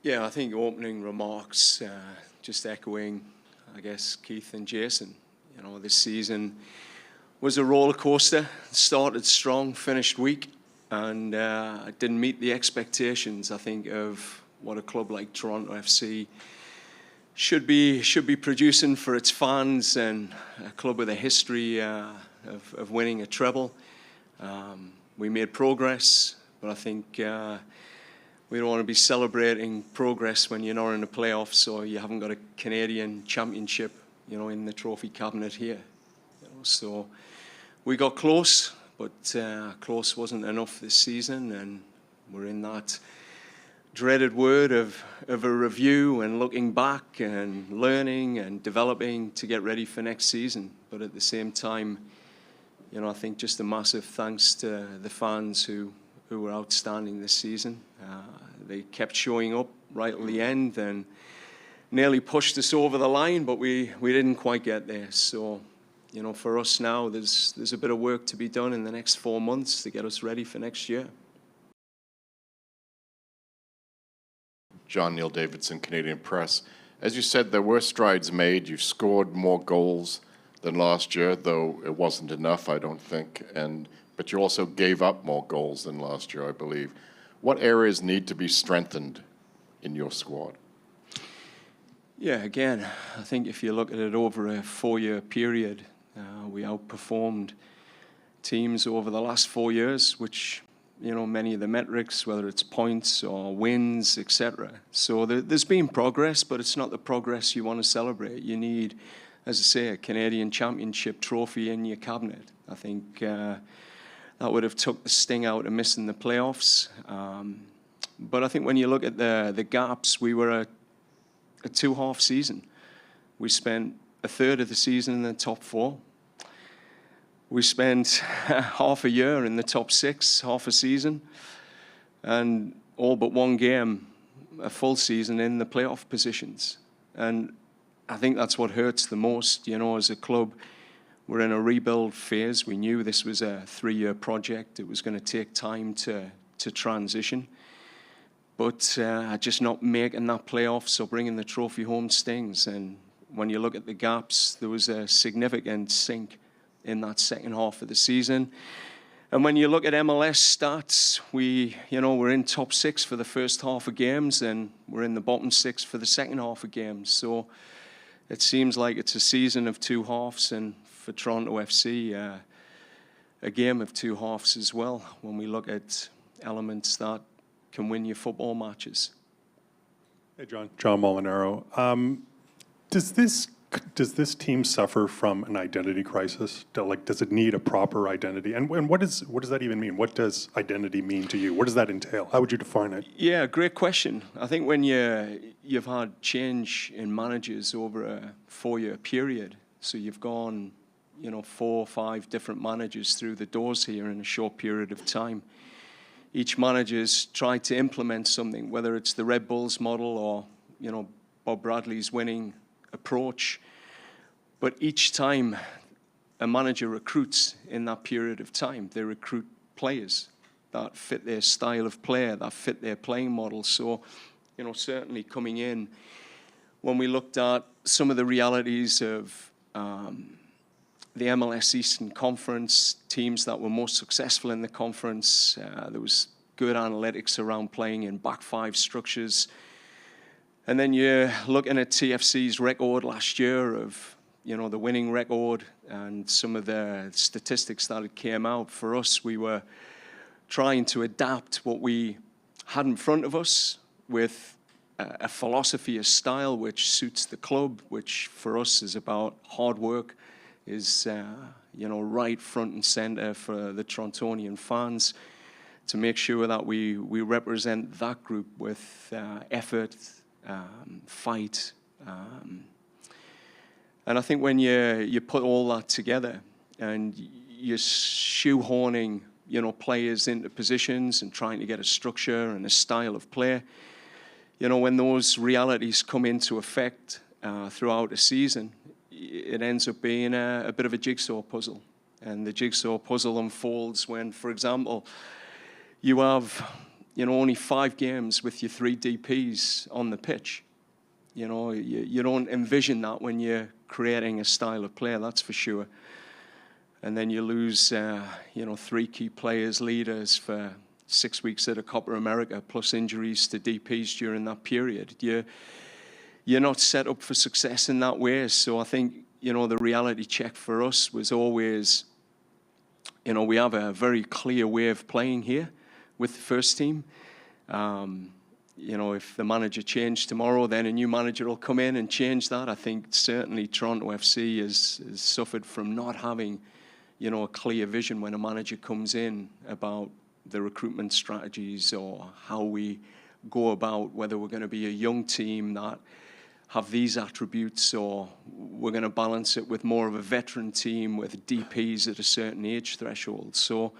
Yeah, I think opening remarks, just echoing, I guess, Keith and Jason. You know, this season was a roller coaster. Started strong, finished weak, and it didn't meet the expectations, I think, of what a club like Toronto FC should be producing for its fans, and a club with a history of winning a treble. We made progress, but I think we don't want to be celebrating progress when you're not in the playoffs or you haven't got a Canadian championship, you know, in the trophy cabinet here. You know, so we got close, but close wasn't enough this season, and we're in that dreaded word of a review and looking back and learning and developing to get ready for next season. But at the same time, you know, I think just a massive thanks to the fans who were outstanding this season. They kept showing up right at the end and nearly pushed us over the line, but we didn't quite get there. So, you know, for us now, there's a bit of work to be done in the next 4 months to get us ready for next year. John Neil Davidson, Canadian Press. As you said, there were strides made. You scored more goals than last year, though it wasn't enough, I don't think. But you also gave up more goals than last year, I believe. What areas need to be strengthened in your squad? Yeah, again, I think if you look at it over a 4-year period, we outperformed teams over the last 4 years, which, you know, many of the metrics, whether it's points or wins, etc. So there's been progress, but it's not the progress you want to celebrate. You need, as I say, a Canadian Championship trophy in your cabinet. I think that would have took the sting out of missing the playoffs. But I think when you look at the gaps, we were a two-half season. We spent a third of the season in the top 4. We spent half a year in the top 6, half a season, and all but one game, a full season in the playoff positions. And I think that's what hurts the most. You know, as a club, we're in a rebuild phase. We knew this was a 3-year project. It was going to take time to transition. But just not making that playoffs or bringing the trophy home stings. And when you look at the gaps, there was a significant sink in that second half of the season. And when you look at MLS stats, we're in top 6 for the first half of games, and we're in the bottom 6 for the second half of games. So it seems like it's a season of two halves, and for Toronto FC, a game of two halves as well, when we look at elements that can win you football matches. Hey, John Molinaro. Does this team suffer from an identity crisis? Does it need a proper identity? And what does that even mean? What does identity mean to you? What does that entail? How would you define it? Yeah, great question. I think when you've had change in managers over a 4-year period, so you've gone, 4 or 5 different managers through the doors here in a short period of time. Each manager's tried to implement something, whether it's the Red Bulls model or, Bob Bradley's winning approach. But each time a manager recruits in that period of time, they recruit players that fit their style of play, that fit their playing model. So, certainly coming in, when we looked at some of the realities of the MLS Eastern Conference, teams that were most successful in the conference, there was good analytics around playing in back 5 structures. And then you're looking at TFC's record last year of, the winning record and some of the statistics that came out. For us, we were trying to adapt what we had in front of us with a philosophy, a style which suits the club, which for us is about hard work, is, right front and center for the Torontonian fans, to make sure that we represent that group with effort, fight. And I think when you put all that together and you're shoehorning, players into positions and trying to get a structure and a style of play, when those realities come into effect throughout a season, it ends up being a bit of a jigsaw puzzle. And the jigsaw puzzle unfolds when, for example, you have only 5 games with your 3 DPs on the pitch. You don't envision that when you're creating a style of play, that's for sure. And then you lose, 3 key players, leaders for 6 weeks at a Copa America, plus injuries to DPs during that period. You're not set up for success in that way. So I think, the reality check for us was always, we have a very clear way of playing here with the first team. If the manager changed tomorrow, then a new manager will come in and change that. I think certainly Toronto FC has suffered from not having, a clear vision when a manager comes in about the recruitment strategies or how we go about whether we're going to be a young team that have these attributes or we're going to balance it with more of a veteran team with DPs at a certain age threshold. So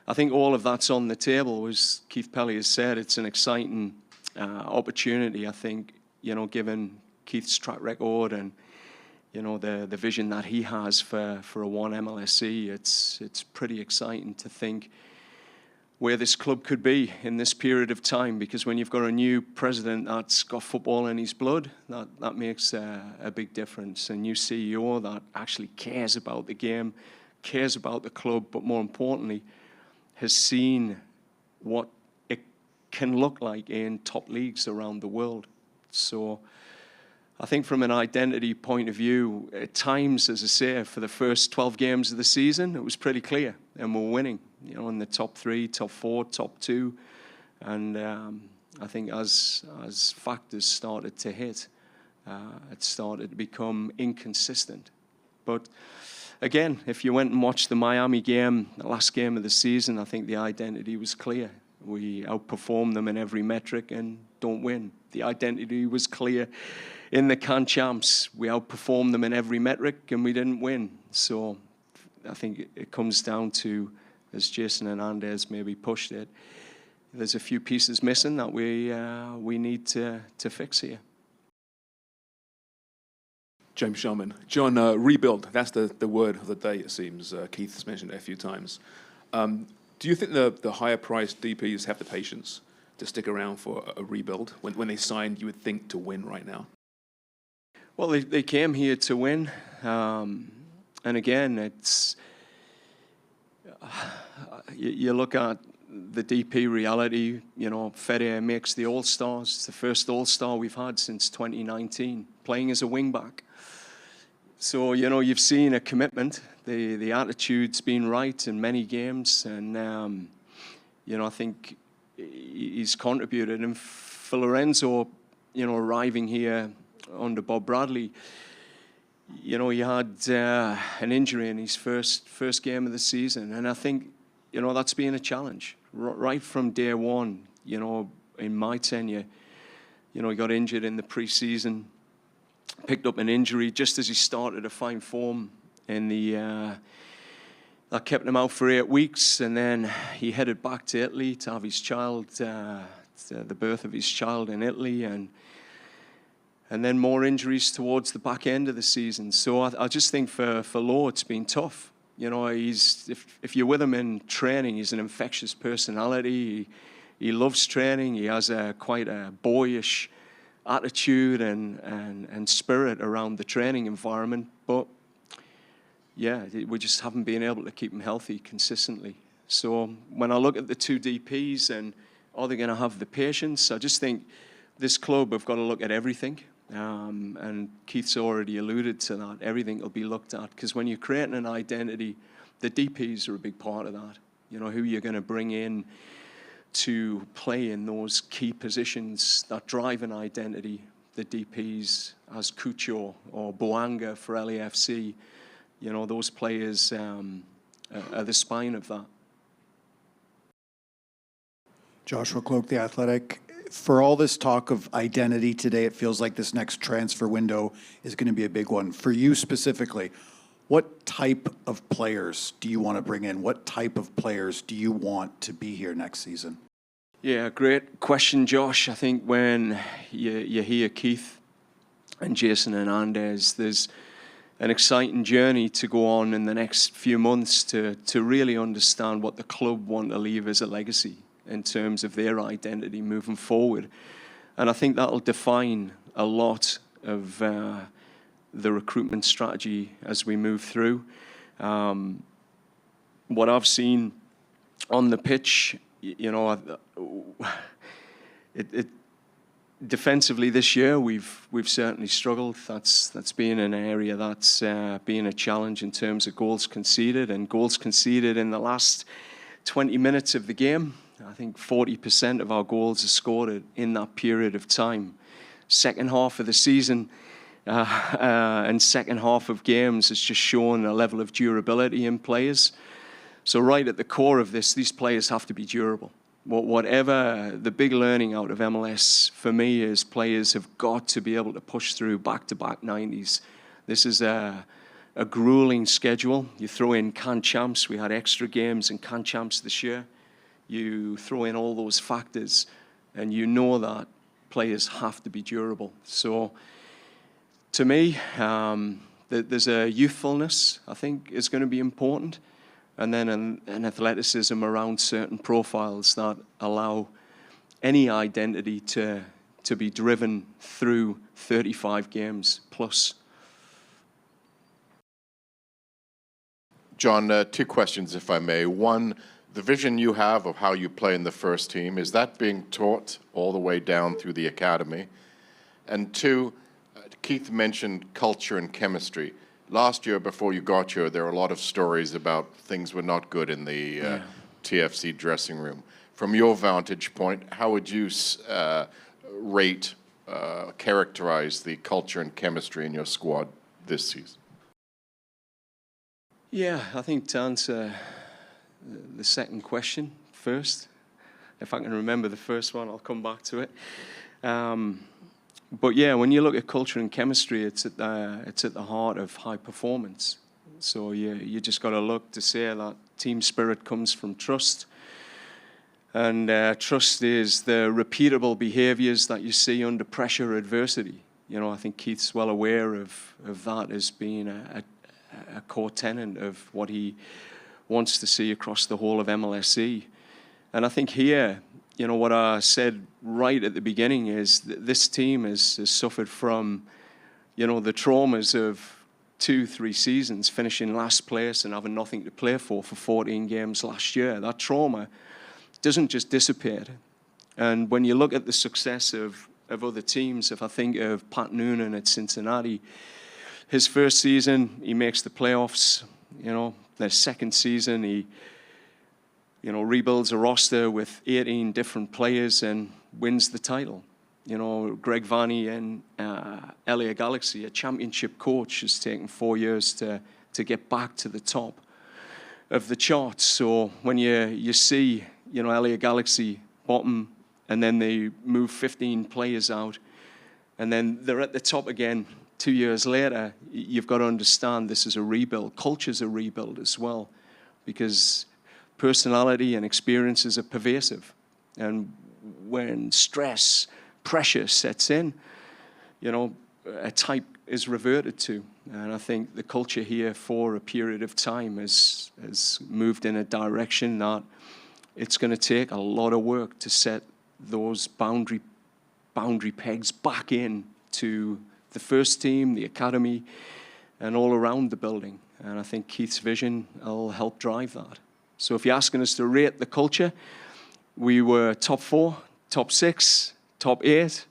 I think all of that's on the table. As Keith Pelly has said, it's an exciting opportunity, I think, given Keith's track record and, the vision that he has for a one MLSE. It's pretty exciting to think where this club could be in this period of time, because when you've got a new president that's got football in his blood, that makes a big difference. A new CEO that actually cares about the game, cares about the club, but more importantly, has seen what it can look like in top leagues around the world. So I think from an identity point of view, at times, as I say, for the first 12 games of the season, it was pretty clear, and we're winning, in the top 3, top 4, top 2. And I think as factors started to hit, it started to become inconsistent. But again, if you went and watched the Miami game, the last game of the season, I think the identity was clear. We outperform them in every metric and don't win. The identity was clear in the Can Champs. We outperformed them in every metric and we didn't win. So I think it comes down to, as Jason Hernandez maybe pushed it, there's a few pieces missing that we need to fix here. James Sharman. John, rebuild, that's the word of the day, it seems. Keith's mentioned it a few times. Do you think the higher-priced DPs have the patience to stick around for a rebuild? When they signed, you would think to win right now. Well, they came here to win. And again, it's you look at the DP reality, Fede makes the All-Stars. It's the first All-Star we've had since 2019, playing as a wing-back. So, you've seen a commitment. The attitude's been right in many games. And, I think he's contributed. And for Lorenzo, arriving here under Bob Bradley, he had an injury in his first game of the season. And I think, that's been a challenge. Right from day one, in my tenure, he got injured in the pre-season, picked up an injury just as he started to find form in that kept him out for 8 weeks, and then he headed back to Italy to have his child, the birth of his child in Italy, and then more injuries towards the back end of the season. So I just think for Lowe, it's been tough. If you're with him in training, he's an infectious personality. He loves training. He has quite a boyish attitude and spirit around the training environment. But yeah, we just haven't been able to keep him healthy consistently. So when I look at the 2 DPs and are they going to have the patience, I just think this club have got to look at everything. And Keith's already alluded to that. Everything will be looked at, because when you're creating an identity, the DPs are a big part of that. Who you're going to bring in to play in those key positions that drive an identity. The DPs, as Cucho or Boanga for LAFC, those players are the spine of that. Joshua Cloak, The Athletic. For all this talk of identity today, it feels like this next transfer window is going to be a big one. For you specifically, what type of players do you want to bring in? What type of players do you want to be here next season? Yeah, great question, Josh. I think when you hear Keith and Jason Hernandez, there's an exciting journey to go on in the next few months to really understand what the club want to leave as a legacy. in terms of their identity moving forward. And I think that'll define a lot of the recruitment strategy as we move through. What I've seen on the pitch, defensively this year, we've certainly struggled. That's been an area that's been a challenge in terms of goals conceded, and goals conceded in the last 20 minutes of the game. I think 40% of our goals are scored in that period of time. Second half of the season and second half of games has just shown a level of durability in players. So right at the core of this, these players have to be durable. Whatever the big learning out of MLS for me is, players have got to be able to push through back-to-back 90s. This is a grueling schedule. You throw in CAN Champs. We had extra games in CAN Champs this year. You throw in all those factors, and you know that players have to be durable. So to me, there's a youthfulness, I think, is going to be important. And then an athleticism around certain profiles that allow any identity to be driven through 35 games plus. John, 2 questions, if I may. One, the vision you have of how you play in the first team, is that being taught all the way down through the academy? And 2, Keith mentioned culture and chemistry. Last year, before you got here, there were a lot of stories about things were not good in the TFC dressing room. From your vantage point, how would you characterize the culture and chemistry in your squad this season? Yeah, I think to answer the second question first, if I can remember the first one, I'll come back to it. But yeah, when you look at culture and chemistry, it's at the heart of high performance. So you just got to look to say that team spirit comes from trust. And trust is the repeatable behaviors that you see under pressure or adversity. I think Keith's well aware of that as being a core tenet of what he wants to see across the whole of MLSE. And I think here, what I said right at the beginning is that this team has suffered from, the traumas of 2-3 seasons, finishing last place and having nothing to play for 14 games last year. That trauma doesn't just dissipate. And when you look at the success of other teams, if I think of Pat Noonan at Cincinnati, his first season, he makes the playoffs. Their second season, he rebuilds a roster with 18 different players and wins the title. Greg Vanney and LA Galaxy, a championship coach, has taken 4 years to get back to the top of the charts. So when you see, LA Galaxy bottom, and then they move 15 players out, and then they're at the top again 2 years later, you've got to understand this is a rebuild. Culture's a rebuild as well, because personality and experiences are pervasive. And when stress, pressure sets in, a type is reverted to. And I think the culture here for a period of time has moved in a direction that it's going to take a lot of work to set those boundary pegs back in to the first team, the academy, and all around the building. And I think Keith's vision will help drive that. So if you're asking us to rate the culture, we were top 4, top 6, top 8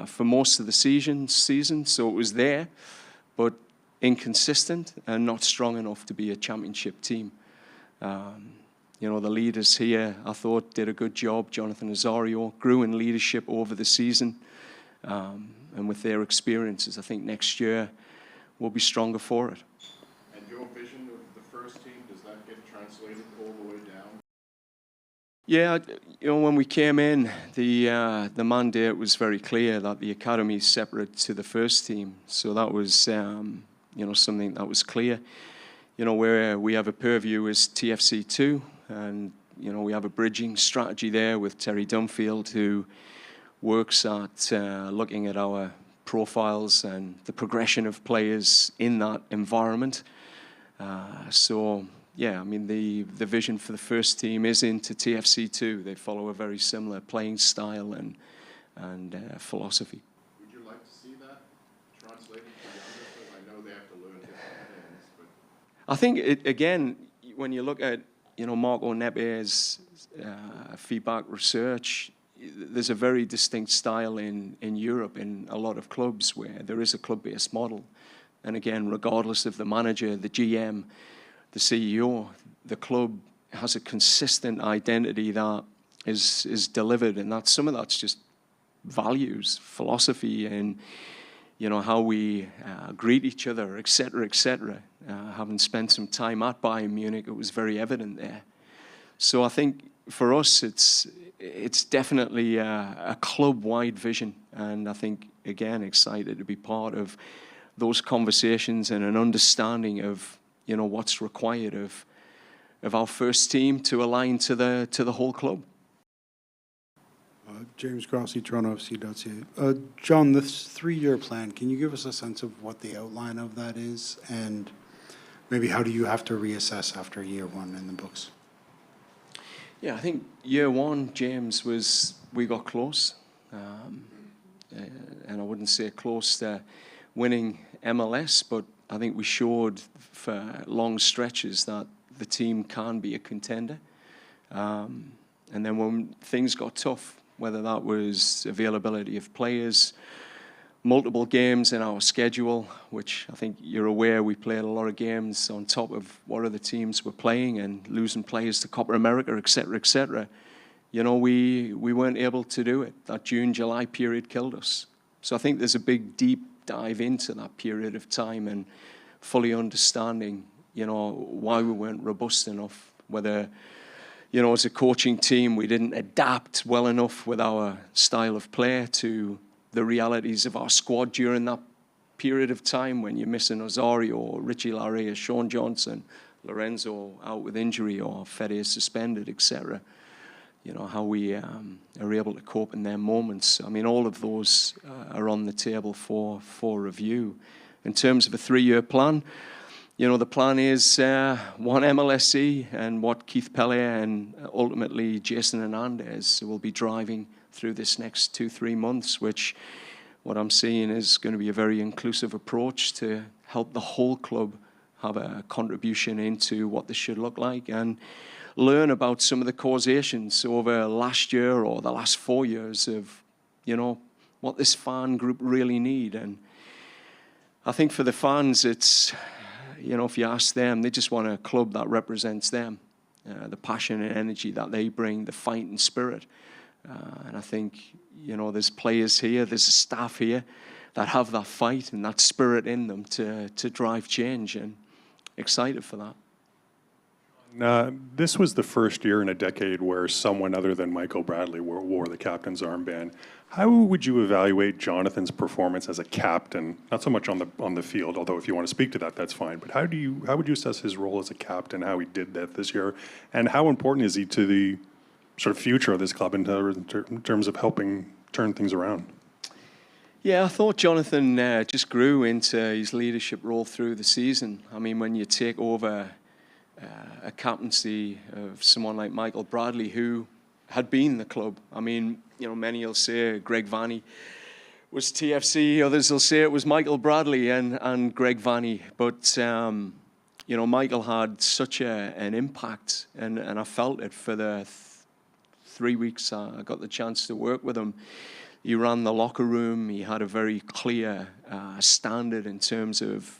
for most of the season. So it was there, but inconsistent and not strong enough to be a championship team. The leaders here, I thought, did a good job. Jonathan Azario grew in leadership over the season. And with their experiences, I think next year we'll be stronger for it. And your vision of the first team, does that get translated all the way down? Yeah, when we came in, the mandate was very clear that the academy is separate to the first team. So that was, something that was clear. Where we have a purview is TFC2, and, we have a bridging strategy there with Terry Dunfield, who works at looking at our profiles and the progression of players in that environment. So yeah, I mean, the vision for the first team is into TFC2. They follow a very similar playing style and philosophy. Would you like to see that translated to youngsters? I know they have to learn different things, but I think, again, when you look at, Marco Nepier's feedback research, there's a very distinct style in Europe in a lot of clubs where there is a club-based model. And again, regardless of the manager, the GM, the CEO, the club has a consistent identity that is delivered, and some of that's just values, philosophy, and how we greet each other, et cetera, et cetera. Having spent some time at Bayern Munich, it was very evident there. So I think for us, it's definitely a club-wide vision, and I think, again, excited to be part of those conversations and an understanding of what's required of our first team to align to the whole club. James Grossi, TorontoFC.ca. John, this 3-year plan, can you give us a sense of what the outline of that is, and maybe how do you have to reassess after year one in the books? Yeah, I think year one, James, we got close, and I wouldn't say close to winning MLS, but I think we showed for long stretches that the team can be a contender. And then when things got tough, whether that was availability of players, multiple games in our schedule, which I think you're aware we played a lot of games on top of what other teams were playing and losing players to Copa America, et cetera, et cetera. We weren't able to do it. That June-July period killed us. So I think there's a big, deep dive into that period of time and fully understanding, why we weren't robust enough, whether, as a coaching team, we didn't adapt well enough with our style of play to the realities of our squad during that period of time when you're missing Osorio, Richie Larrea, Sean Johnson, Lorenzo out with injury or Fede suspended, etc. How we are able to cope in their moments. I mean, all of those are on the table for review. In terms of a 3-year plan, the plan is one MLSE and what Keith Pellier and ultimately Jason Hernandez will be driving through this next 2-3 months, which what I'm seeing is going to be a very inclusive approach to help the whole club have a contribution into what this should look like and learn about some of the causations over last year or the last 4 years of, what this fan group really need. And I think for the fans, it's, if you ask them, they just want a club that represents them, the passion and energy that they bring, the fighting spirit. And I think, there's players here, there's a staff here that have that fight and that spirit in them to drive change, and excited for that. This was the first year in a decade where someone other than Michael Bradley wore the captain's armband. How would you evaluate Jonathan's performance as a captain? Not so much on the field, although if you want to speak to that, that's fine. But how would you assess his role as a captain, how he did that this year, and how important is he to the sort of future of this club in terms of helping turn things around? Yeah, I thought Jonathan just grew into his leadership role through the season. I mean, when you take over a captaincy of someone like Michael Bradley, who had been the club. I mean, many will say Greg Vanney was TFC, others will say it was Michael Bradley and Greg Vanney. But, Michael had such an impact, and I felt it for the 3 weeks I got the chance to work with him. He ran the locker room. He had a very clear standard in terms of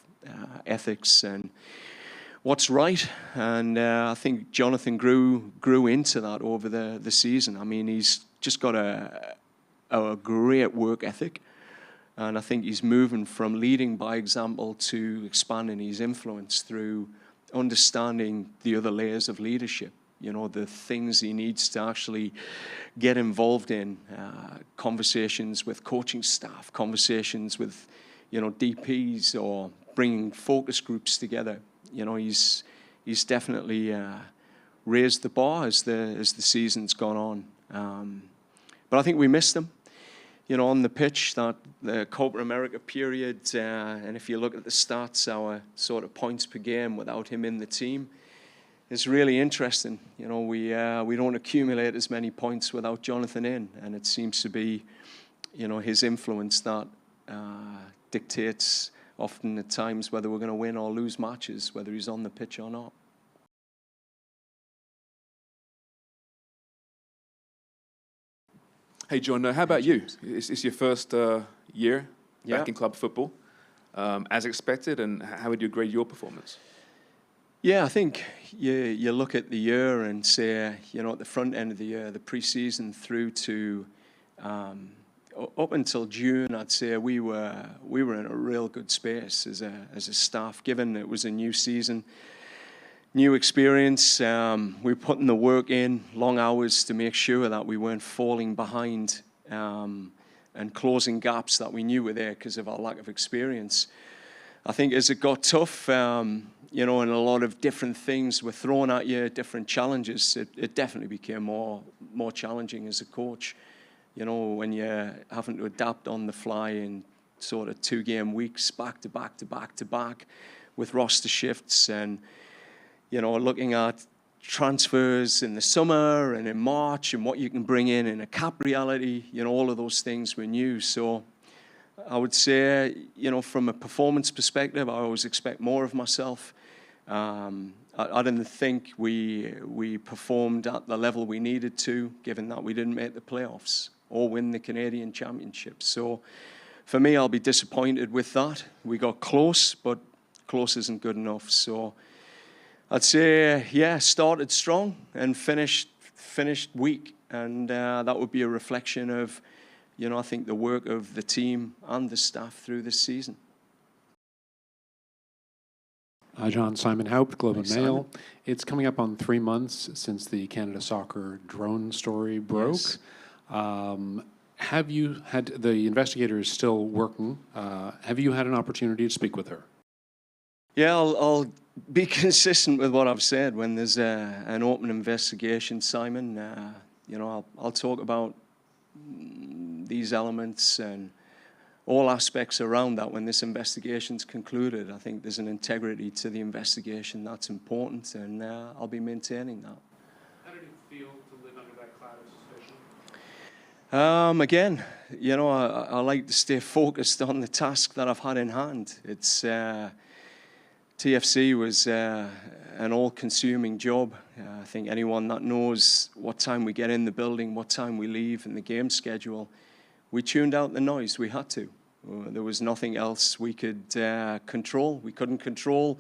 ethics and what's right, and I think Jonathan grew into that over the season. I mean, he's just got a great work ethic, and I think he's moving from leading by example to expanding his influence through understanding the other layers of leadership, the things he needs to actually get involved in, conversations with coaching staff, conversations with, DPs, or bringing focus groups together. He's definitely raised the bar as the season's gone on. But I think we missed him, on the pitch, that the Copa America period. And if you look at the stats, our sort of points per game without him in the team, is really interesting. You know, we don't accumulate as many points without Jonathan in, and it seems to be, you know, his influence that dictates often at times whether we're going to win or lose matches, whether he's on the pitch or not. Hey, John, how about you? It's your first year Yeah. back in club football, as expected, and how would you grade your performance? Yeah, I think you look at the year and say, you know, at the front end of the year, the pre-season through to up until June, I'd say we were in a real good space as a staff, given it was a new season, new experience. We were putting the work in, long hours to make sure that we weren't falling behind and closing gaps that we knew were there because of our lack of experience. I think as it got tough, you know, and a lot of different things were thrown at you, different challenges, it definitely became more challenging as a coach. You know, when you're having to adapt on the fly in sort of 2-game weeks, back to back to back to back, with roster shifts, and, you know, looking at transfers in the summer and in March and what you can bring in a cap reality, you know, all of those things were new. So I would say, you know, from a performance perspective, I always expect more of myself. I didn't think we performed at the level we needed to, given that we didn't make the playoffs or win the Canadian Championship. So for me, I'll be disappointed with that. We got close, but close isn't good enough. So I'd say, yeah, started strong and finished weak. And that would be a reflection of, you know, I think the work of the team and the staff through this season. John, Simon Haupt, Globe and Hi, Mail. It's coming up on 3 months since the Canada Soccer drone story broke. Yes. Have you had, the investigator is still working, have you had an opportunity to speak with her? Yeah, I'll be consistent with what I've said. When there's an open investigation, Simon, you know, I'll talk about these elements and all aspects around that when this investigation's concluded. I think there's an integrity to the investigation that's important, and I'll be maintaining that. How did it feel to live under that cloud of suspicion? Again, you know, I like to stay focused on the task that I've had in hand. It's TFC was an all-consuming job. I think anyone that knows what time we get in the building, what time we leave, and the game schedule, we tuned out the noise. We had to. There was nothing else we could control. We couldn't control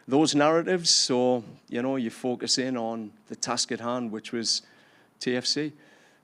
those narratives. So, you know, you focus in on the task at hand, which was TFC.